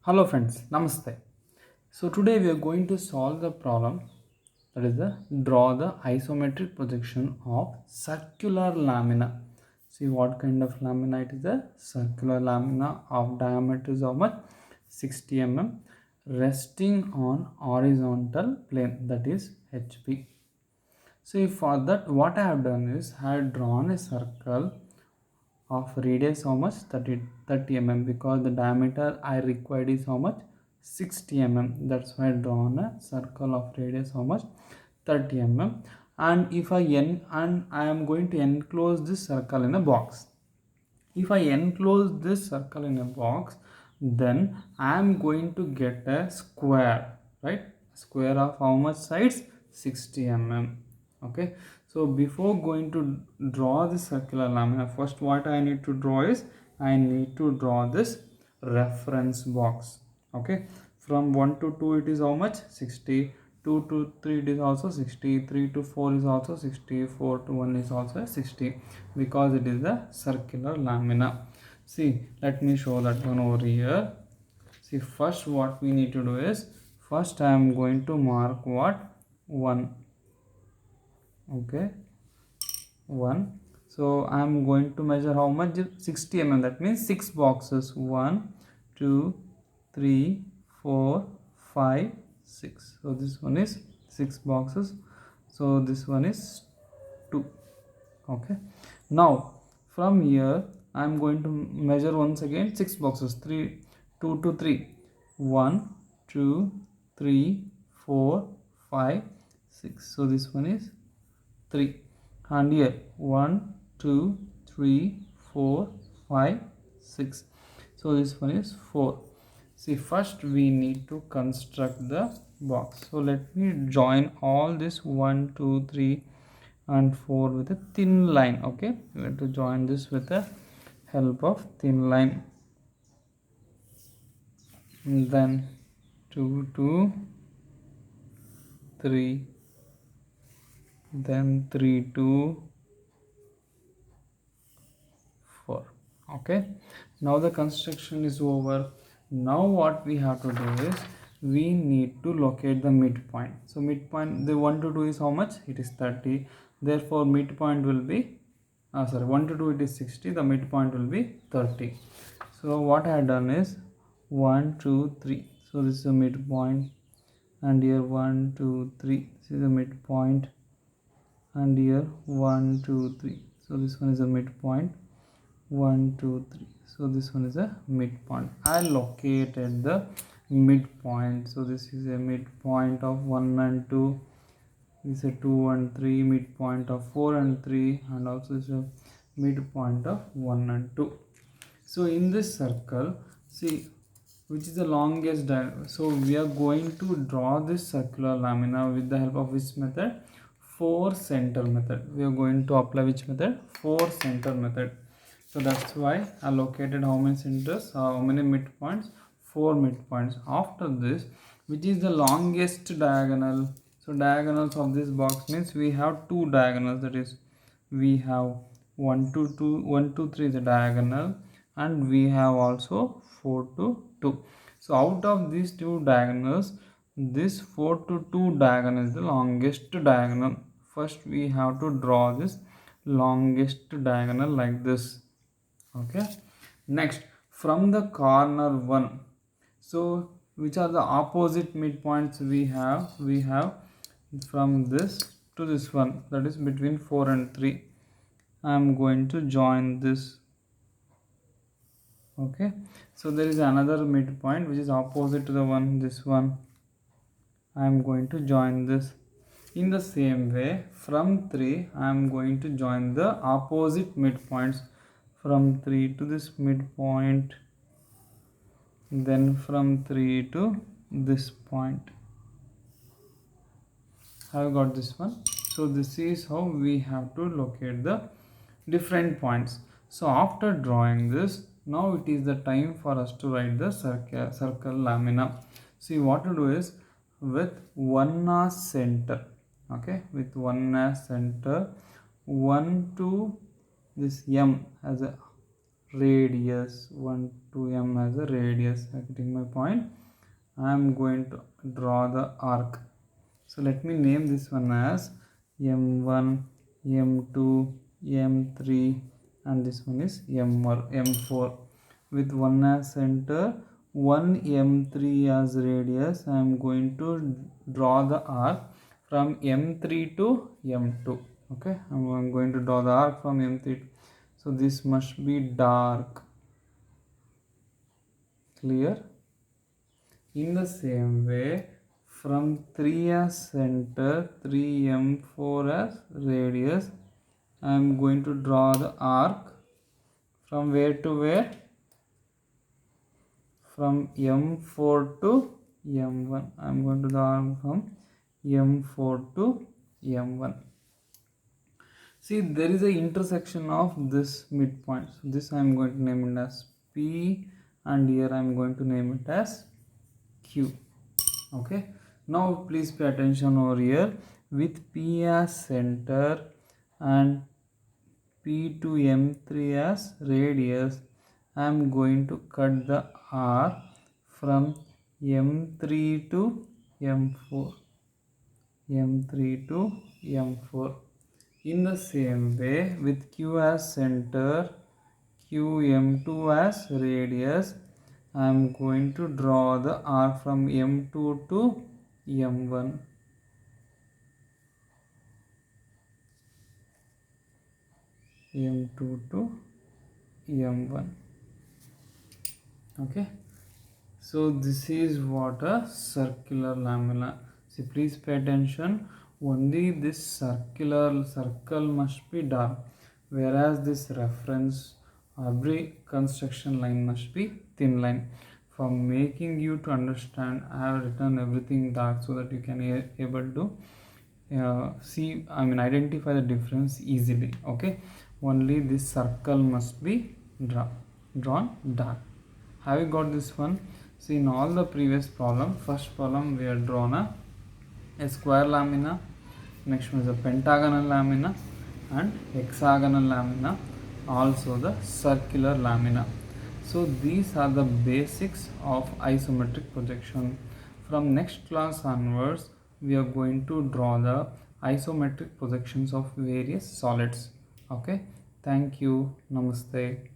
Hello friends, Namaste. So today we are going to solve the problem, that is the draw the isometric projection of circular lamina. See what kind of lamina it is, a circular lamina of diameter is how much? 60 mm, resting on horizontal plane, that is HP. So for that what I have done is I have drawn a circle of radius how much? 30 mm, because the diameter I required is how much? 60 mm. That's why I drawn a circle of radius how much? 30 mm. And if I am going to enclose this circle in a box. If I enclose this circle in a box, then I am going to get a square, right? Square of how much sides? 60 mm. Okay, so before going to draw the circular lamina, first what I need to draw is I need to draw this reference box. Okay, from 1 to 2 it is how much? 60. 2 to 3 it is also 60, 3 to 4 is also 60, 4 to 1 is also 60, because it is the circular lamina. See, let me show that one over here. See, first what we need to do is, first I am going to mark what? 1. Okay, 1. So I am going to measure how much? 60 mm. That means 6 boxes. 1, 2, 3, 4, 5, 6. So this one is 6 boxes. So this one is 2. Okay. Now from here I am going to measure once again 6 boxes. 3, 2 to 3. 1, 2, 3, 4, 5, 6. So this one is 3, and here 1 2 3 4 5 6. So this one is 4. See, first we need to construct the box. So let me join all this 1 2 3 and 4 with a thin line. Okay, we have to join this with the help of thin line. And then 2 2 3, then 3 2 4. Okay, now the construction is over. Now what we have to do is we need to locate the midpoint. So midpoint, the 1 to 2 is how much? It is 30. Therefore midpoint will be 1 to 2 it is 60, the midpoint will be 30. So what I have done is 1 2 3. So this is the midpoint, and here 1 2 3, this is the midpoint, and here 1 2 3. So this one is the midpoint, 1 2 3. So this one is a midpoint. I located the midpoint. So this is a midpoint of 1 and 2. This is a 2 and 3, midpoint of 4 and 3, and also is a midpoint of 1 and 2. So in this circle, see which is the longest diagonal. So we are going to draw this circular lamina with the help of which method? 4 center method. We are going to apply which method? 4 center method. So that's why I located how many centers, how many midpoints? 4 midpoints. After this, which is the longest diagonal? So diagonals of this box means we have 2 diagonals, that is we have 1 to 2, 1 to 3 is a diagonal, and we have also 4 to 2. So out of these 2 diagonals, this 4 to 2 diagonal is the longest diagonal. First we have to draw this longest diagonal like this. Okay, next from the corner 1, so which are the opposite midpoints we have from this to this one, that is between 4 and 3. I am going to join this. Okay, so there is another midpoint which is opposite to the one, this one. I am going to join this. In the same way, from 3 I am going to join the opposite midpoints, from 3 to this midpoint, then from 3 to this point. I have got this one. So this is how we have to locate the different points. So after drawing this, now it is the time for us to write the circle lamina. See, what to do is, with 1 as center, okay, with 1 as center, 1 to this M as a radius, 1 to m as a radius. Getting my point? I am going to draw the arc. So let me name this one as m1, m2, m3, and this one is m4 with 1 as center, 1 m3 as radius. I am going to draw the arc from m3 to m2. Okay, I'm going to draw the arc from m3. So this must be dark. Clear? In the same way, from 3 as center, 3m4 as radius, I am going to draw the arc from where to where? From m4 to m1. I am going to draw arc from m4 to m1. See, there is a intersection of this midpoint. So this I am going to name it as P, and here I am going to name it as Q. Okay, now please pay attention over here. With P as center and P to M3 as radius, I am going to cut the arc from M3 to M4. M3 to M4. In the same way, with Q as center, QM2 as radius, I am going to draw the arc from M2 to M1. M2 to M1. Okay. So this is what a circular lamina. See, please pay attention. Only this circle must be dark, whereas this reference every construction line must be thin line. For making you to understand, I have written everything dark so that you can able to see, identify the difference easily. Okay, only this circle must be drawn dark. Have you got this one? See, in all the previous problem, first problem we have drawn a square lamina, next one is a pentagonal lamina and hexagonal lamina, also the circular lamina. So these are the basics of isometric projection. From next class onwards, we are going to draw the isometric projections of various solids. Okay, thank you. Namaste.